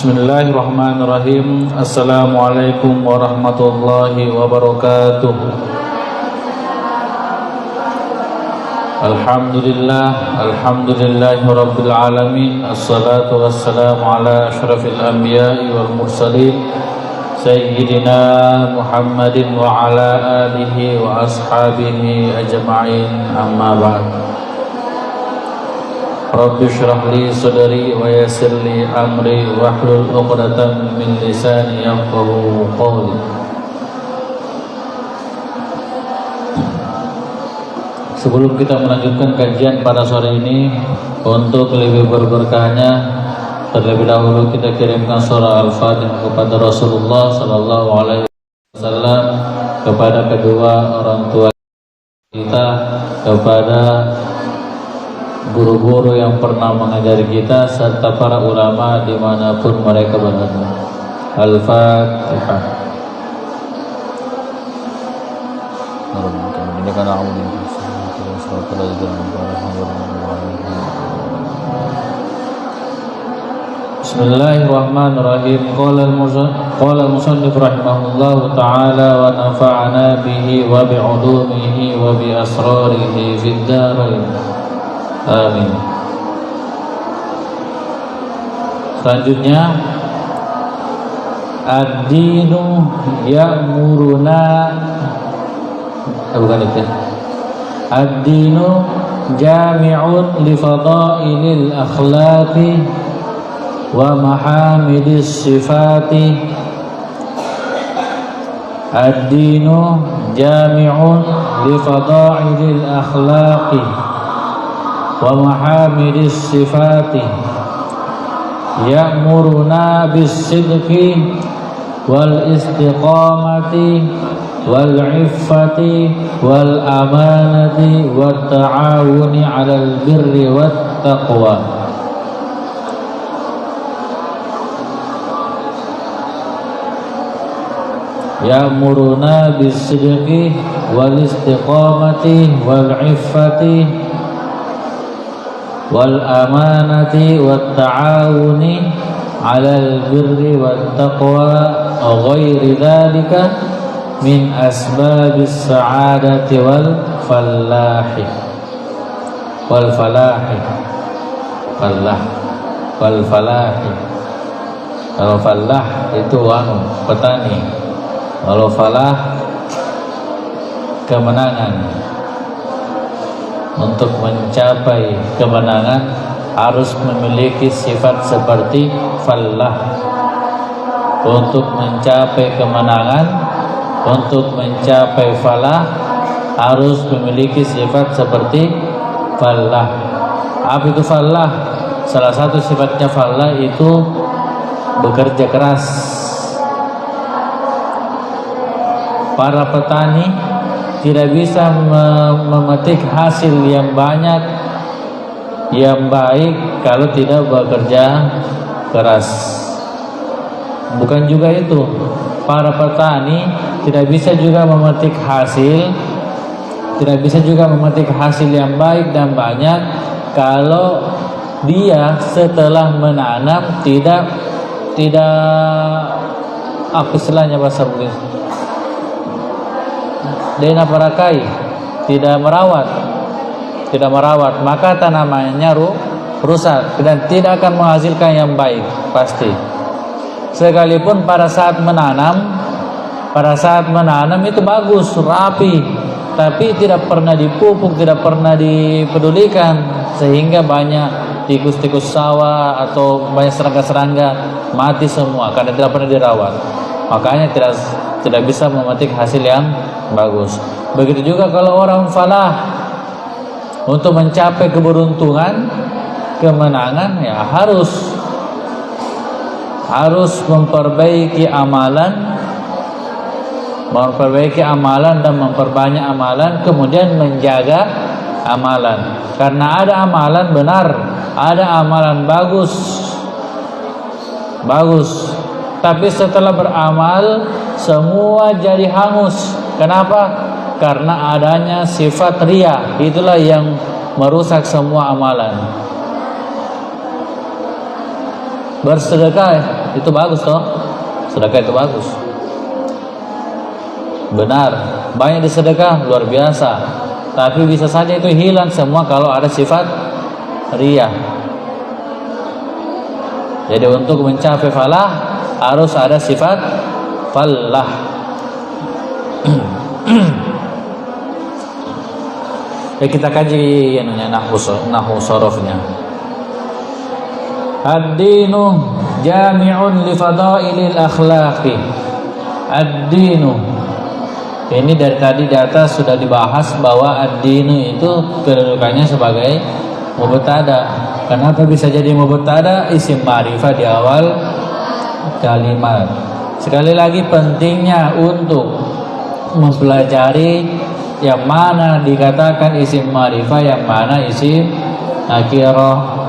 Bismillahirrahmanirrahim. Assalamualaikum warahmatullahi wabarakatuh. Alhamdulillahi rabbil alamin. Assalatu wassalamu ala asyrafil anbiya'i wal mursalin Sayyidina Muhammadin wa ala alihi wa ashabihi ajma'in, amma ba'd. Rabbi shrah li sadri wa yassir li amri wahlul 'uqdatam min lisani yafqahu qawli. Sebelum kita melanjutkan kajian pada sore ini, untuk lebih berberkahnya, terlebih dahulu kita kirimkan surah Al-Fatihah kepada Rasulullah sallallahu alaihi wasallam, kepada kedua orang tua kita, kepada guru-guru yang pernah mengajari kita, serta para ulama dimanapun mereka berada. Al-Fatihah. Bismillahirrahmanirrahim. Qala al-musannif rahimahullahu ta'ala wa nafa'ana bihi wa bi'ulumihi wa bi asrarihi fid dharain. Amin. Selanjutnya, ad-dinu ya'muruna, bukan itu. Ad-dinu jami'un li fadailil akhlaqi wa mahamidis sifati. Ad-dinu jami'un li fadailil akhlaqi wa mahamidis sifati, ya'muruna bis sidqi wal istiqamati wal iffati wal amanati wat ta'awuni 'alal birri wat taqwa. Ya'muruna bis sidqi wal istiqamati wal iffati wal amanati wat ta'awuni 'alal birri wat taqwa wa ghairi dzalika min asbabis sa'adati wal falahi wal falahi wal falahi. Kalau falah itu petani, kalau falah kemenangan. Untuk mencapai kemenangan harus memiliki sifat seperti falah. Untuk mencapai kemenangan, untuk mencapai falah, harus memiliki sifat seperti falah. Apa itu falah? Salah satu sifatnya falah itu bekerja keras. Para petani tidak bisa memetik hasil yang banyak, yang baik, kalau tidak bekerja keras. Bukan juga itu, para petani tidak bisa juga memetik hasil, tidak bisa juga memetik hasil yang baik dan banyak kalau dia setelah menanam tidak apa istilahnya bahasa Inggris, dena parakai, tidak merawat, maka tanamannya rusak dan tidak akan menghasilkan yang baik pasti. Sekalipun pada saat menanam itu bagus, rapi, tapi tidak pernah dipupuk, tidak pernah dipedulikan, sehingga banyak tikus-tikus sawah atau banyak serangga-serangga mati semua karena tidak pernah dirawat. Makanya tidak bisa memetik hasil yang bagus. Begitu juga kalau orang falah, untuk mencapai keberuntungan, kemenangan, ya harus memperbaiki amalan dan memperbanyak amalan, kemudian menjaga amalan. Karena ada amalan benar, ada amalan bagus, tapi setelah beramal semua jadi hangus. Kenapa? Karena adanya sifat riya. Itulah yang merusak semua amalan. Bersedekah itu bagus toh. Sedekah itu bagus. Benar, banyak disedekah luar biasa. Tapi bisa saja itu hilang semua kalau ada sifat riya. Jadi untuk mencapai falah harus ada sifat falah. Ya, kita kaji nahwu sorofnya. Ad-dinu jami'un li fadailil akhlaqi. Ad-dinu, ini dari tadi di atas sudah dibahas bahwa ad-dinu itu kedudukannya sebagai mubtada. Kenapa bisa jadi mubtada? Isim ma'rifah di awal kalimat. Sekali lagi pentingnya untuk mempelajari yang mana dikatakan isim ma'rifah, yang mana isim nakirah.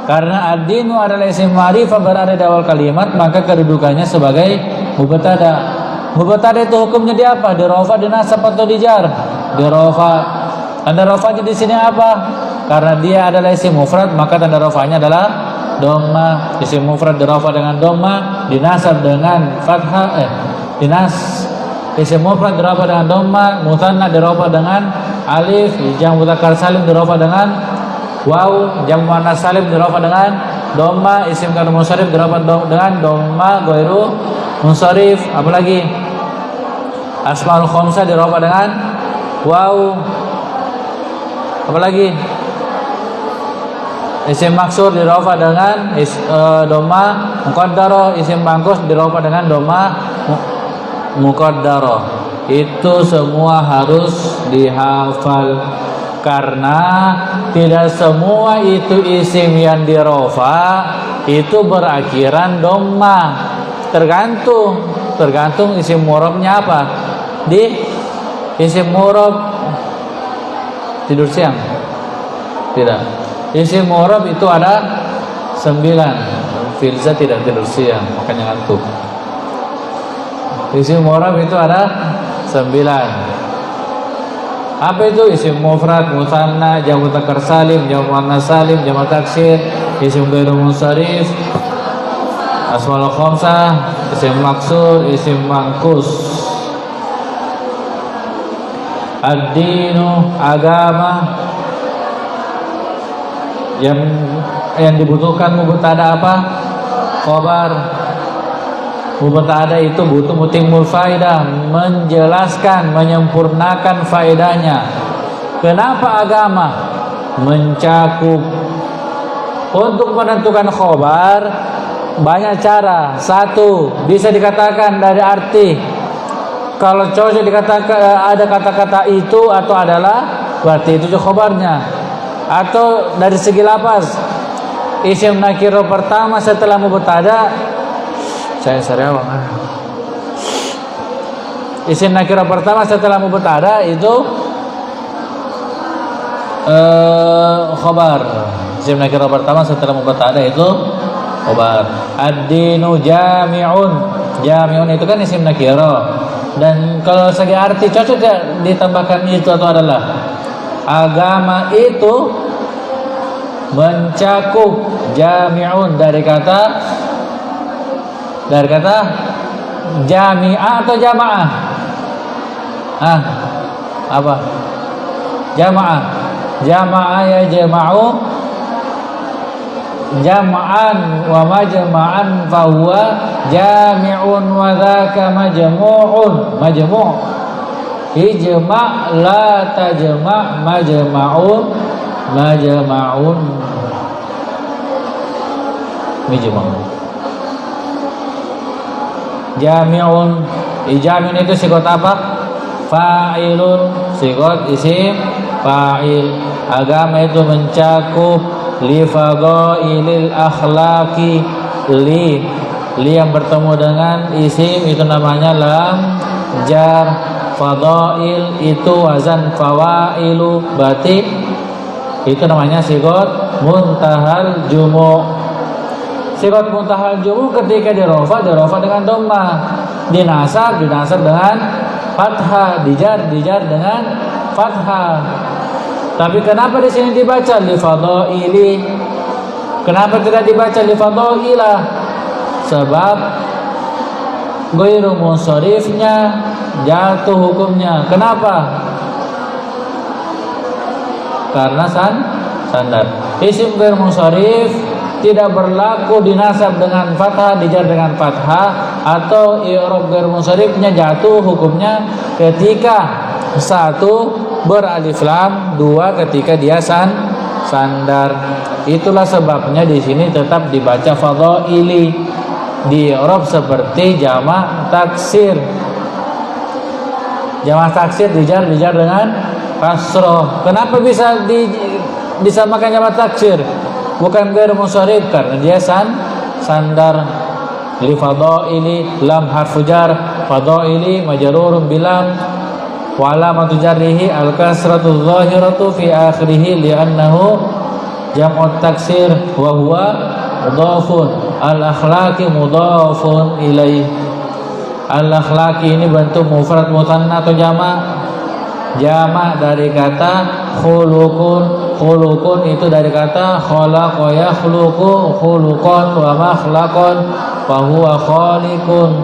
Karena ad-dinu adalah isim ma'rifah berada di awal kalimat, maka kedudukannya sebagai mubtada. Mubtada itu hukumnya di apa? Di rafa, di nasab atau di jar? Di rafa. Tanda rafanya di sini apa? Karena dia adalah isim mufrad, maka tanda rafanya adalah dhamma. Isim mufrad dirafa dengan dhamma, dinasab dengan fathah. Isim mufrad dirafa dengan dhamma, mutsanna dirafa dengan alif, jam' mudzakkar salim dirafa dengan waw, jam' muannas salim dirafa dengan dhamma, isim ghair munsharif dirafa dengan dhamma ghairu munsharif. Apalagi asmaul khamsah dirafa dengan waw. Apalagi isim maksur dirafa dengan dhamma muqaddarah, isim mangkus dirafa dengan dhamma muqaddarah. Itu semua harus dihafal, karena tidak semua itu isim yang dirafa itu berakhiran dhamma. Tergantung isim murabnya apa. Di isim murab tidur siang? Tidak. Isim murab itu ada 9. Filza tidak tidur siang, makanya ngantuk. Isim murab itu ada 9. Apa itu? Isim mufrad, mutsanna, jam' mudzakkar salim, jam' muannas salim, jam' taksir, isim ghairu munsharif, asmaul khamsah, isim maksur, isim mangkus. Ad-dinu, agama. Yang dibutuhkan mubtada apa? Khobar. Mubtada itu butuh mutimul faidah, menjelaskan, menyempurnakan faedahnya. Kenapa agama? Mencakup. Untuk menentukan khobar banyak cara. Satu, bisa dikatakan dari arti. Kalau cocok dikatakan ada kata-kata itu atau adalah, berarti itu khobarnya. Atau dari segi lafaz, isim nakirah pertama setelah mubtada. Saya sariawang. Isim nakirah pertama setelah mubtada itu khobar. Isim nakirah pertama setelah mubtada itu khobar. Ad-dinu jami'un. Jami'un itu kan isim nakirah. Dan kalau segi arti cocok tidak ditambahkan itu atau adalah? Agama itu mencakup. Jami'un dari kata jami'ah atau jamaah? Apa? Jamaah. Jamaah ya jama'u jam'an wa majma'an fahuwa jami'un wa dzaka majmu'un. Majmu'. Ijma' la tajma' majma'un majma'un mijma'un. Jami'un. Jami'un itu sigot apa? Fa'ilun. Sigot isim fa'il. Agama itu mencakup li fadailil akhlaqi. Li yang bertemu dengan isim itu namanya lam jar. Fadail itu wazan fawailu, berarti itu namanya sigot muntahal jumu'. Sigot muntahal jumu' ketika dirofa dengan dhamma, dinasab dengan fathah, dijar dengan fathah. Tapi kenapa di sini dibaca li fadaili? Kenapa tidak dibaca li fadailah? sebab ghairu munsharifnya jatuh hukumnya. Kenapa? Karena sandar. Isim ghairu munsharif tidak berlaku dinasab dengan fathah, dijar dengan fathah, atau i'rab ghairu munsharifnya jatuh hukumnya ketika satu beralif lam, dua ketika dia sandar. Itulah sebabnya di sini tetap dibaca fadhaili, di i'rab seperti jamak taksir. Jamak taksir dijar dengan kasroh. Kenapa bisa disamakan jamak taksir bukan ghairu munsharif? Karena dia sandar. Li fadhaili lam harfu jar, fadhaili majrurun bilam wa alamatu jarrihi al kasratu dhahiratu fi akhirih li'annahu jam'u taksir wa huwa mudhafun. Al akhlaqi mudhafun ilaih. Al akhlaqi ini bentuk mufrad mutanna atau jamak dari kata khuluqun. Khuluqun itu dari kata khalaqa yakhluqu khuluqan wa makhlaqan fa huwa khaliqun.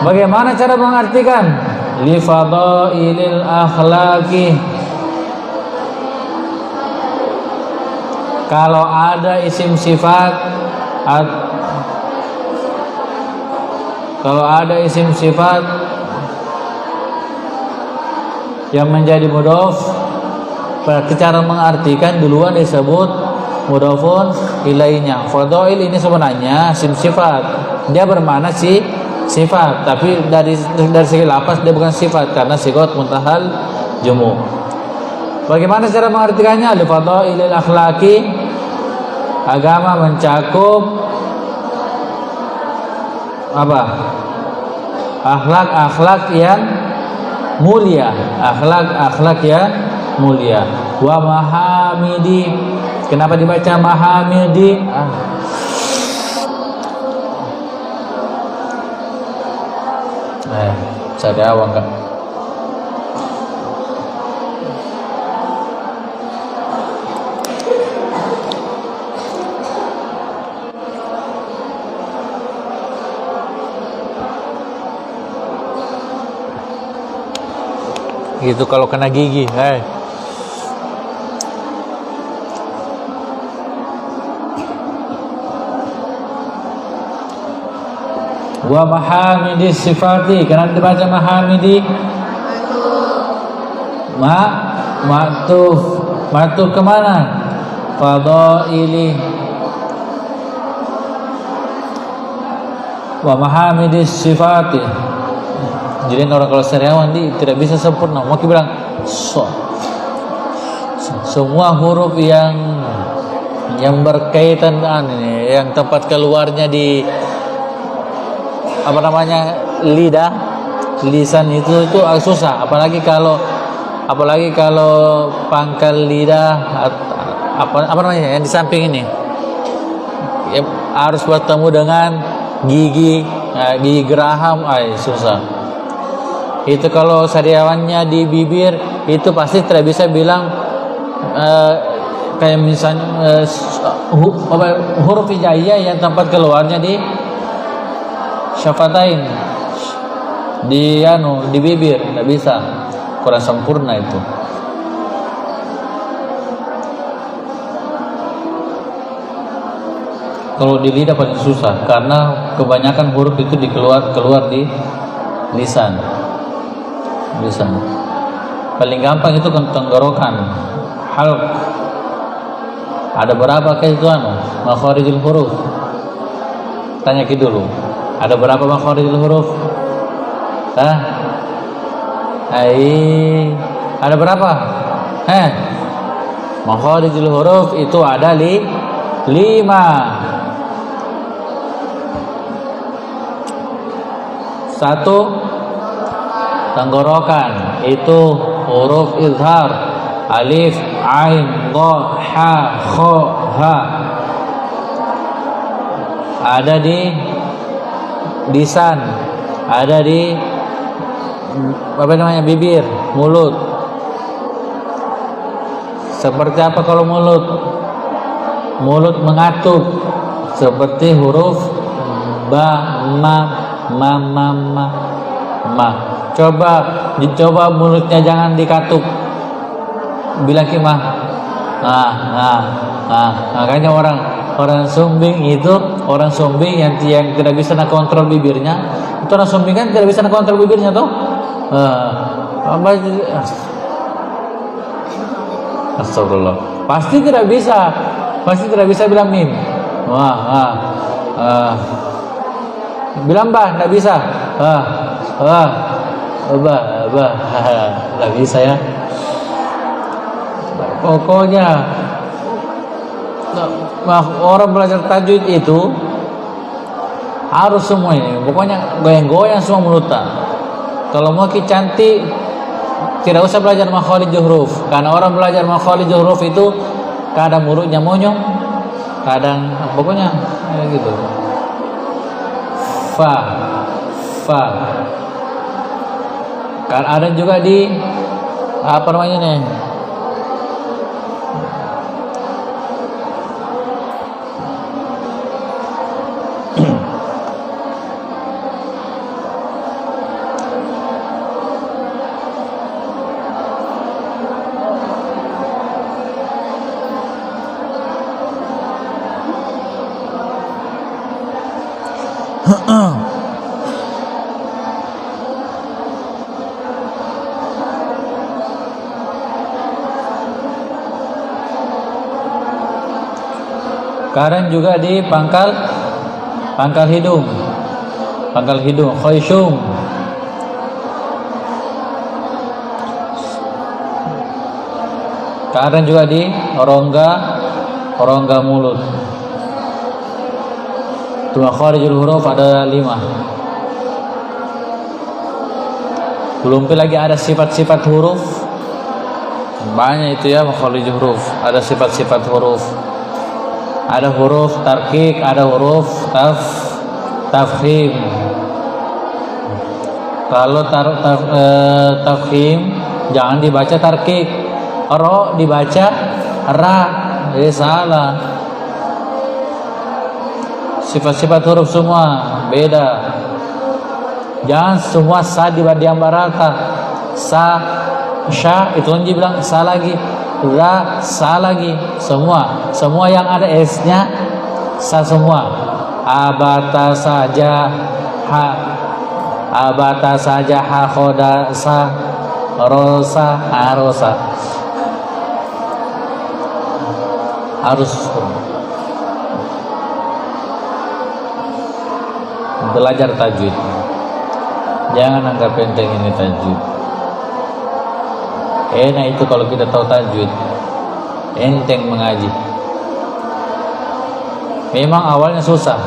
Bagaimana cara mengartikan li fadailil akhlaqi? Kalau ada isim sifat, yang menjadi mudhof, berarti cara mengartikan duluan disebut mudhofun ilainya. Fadail ini sebenarnya isim sifat, dia bermakna sifat, tapi dari segi lafaz dia bukan sifat karena sigot muntahal jumu. Bagaimana cara mengartikannya? Li fadailil akhlaqi, agama mencakup apa? Akhlak yang mulia, akhlak yang mulia. Wa mahamidi, kenapa dibaca mahamidi? Saya awang kan. Gitu kalau kena gigi, Wa mahamidi sifati, kenapa dibaca mahamidi? Ma'tuf kemana? Fadaili. Wa mahamidi sifati. Jadi orang kalau sariawan tidak bisa sempurna. Mau bilang semua huruf yang berkaitan ini, yang tempat keluarnya di lidah, lisan itu susah. Apalagi kalau pangkal lidah yang di samping ini harus bertemu dengan gigi geraham, susah. Itu kalau sariawannya di bibir itu pasti tidak bisa bilang kayak misalnya huruf hijaiyah yang tempat keluarnya di syafatain, di bibir, tidak bisa, kurang sempurna itu. Kalau di lidah paling susah karena kebanyakan huruf itu keluar di lisan. Paling gampang itu tenggorokan, halq. Ada berapa kayak itu makharijul huruf? Tanya dulu. Ada berapa makharijul huruf? Ada berapa? Makharijul huruf itu ada 5. Satu, tenggorokan, itu huruf izhar, alif, ain, dha, ha, kha, ha. Ada di lisan, ada di bibir, mulut. Seperti apa kalau mulut? Mulut mengatup, seperti huruf ba, ma. Dicoba mulutnya, jangan dikatup. Bilang kimah. Makanya orang sumbing yang tidak bisa kontrol bibirnya, itu orang sumbing kan tidak bisa kontrol bibirnya tuh. Astagfirullah. Pasti tidak bisa bilang mim. Bilang bah, tidak bisa. Tidak bisa ya. Pokoknya orang belajar tajwid itu harus semua ini. Pokoknya goyang-goyang semua mulutnya. Kalau mau cantik, tidak usah belajar makharij huruf. Karena orang belajar makharij huruf itu kadang mulutnya monyong, kadang pokoknya gitu. Fa. Kan ada juga di apa namanya nih? Kadang juga di pangkal hidung, khayshum. Kadang juga di rongga mulut. Itu makharijul huruf ada 5. Belum lagi ada sifat-sifat huruf. Banyak itu ya makharijul huruf. Ada sifat-sifat huruf. Ada huruf tarkik, ada huruf tafkhim. Kalau tafkhim jangan dibaca tarkik, ro dibaca ra, jadi salah. Sifat-sifat huruf semua beda. Jangan semua sa diambil rata. Sa, sya itu kan dibilang sa lagi. Ra, sa lagi, semua yang ada s-nya sa semua. Abata saja ha khoda sa rosa arosa. Harus belajar tajwid. Jangan anggap enteng ini tajwid. Enak itu kalau kita tahu tajwid, enteng mengaji. Memang awalnya susah.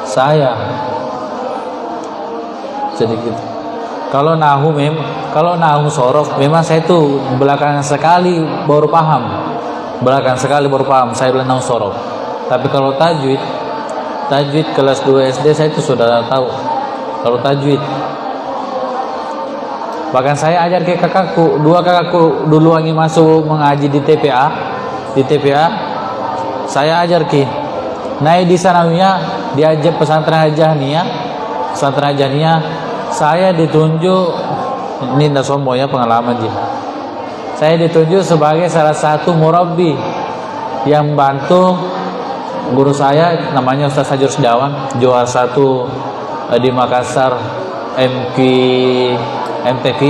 Saya sedikit. Kalau nahu sorof, memang saya itu belakangan sekali baru paham. Saya bilang nahu sorof. Tapi kalau tajwid kelas 2 SD saya itu sudah tahu. Kalau tajwid, bahkan saya ajar ke dua kakakku dulu lagi masuk mengaji di TPA, saya ajar ke naik di sanawiyah, diajar pesantren Jahniyah, saya ditunjuk, ini tidak sombong ya, pengalaman sih. Saya ditunjuk sebagai salah satu murabbi yang bantu guru saya, namanya Ustaz Sajur Sedawan, juara 1 di Makassar MTQ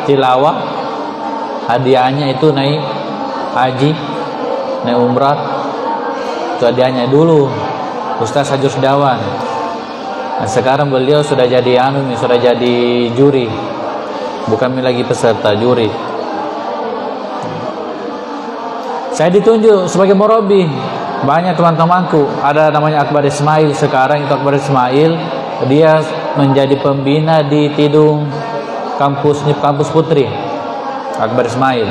tilawah. Hadiahnya itu naik haji, naik umrah. Itu hadiahnya dulu Ustaz Sajur Sedawan. Nah, sekarang beliau sudah jadi sudah jadi juri, bukan lagi peserta, juri. Saya ditunjuk sebagai murabi. Banyak teman-temanku, ada namanya Akbar Ismail sekarang, itu Akbar Ismail. Dia menjadi pembina di Tidung kampus Putri, Akbar Ismail.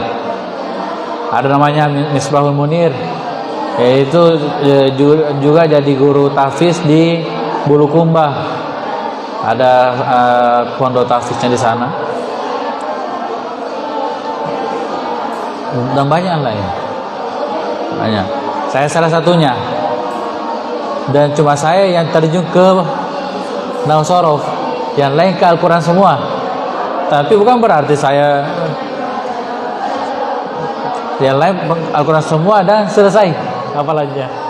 Ada namanya Misbahul Munir, yaitu juga jadi guru tahfiz di Bulukumba. Ada pondok tahfiznya di sana. Dan banyak lain. banyak. Saya salah satunya. Dan cuma saya yang terjun ke nahwu sorof, yang lain ke Al-Quran semua. Tapi bukan berarti saya yang lain Al-Quran semua dan selesai hafalannya.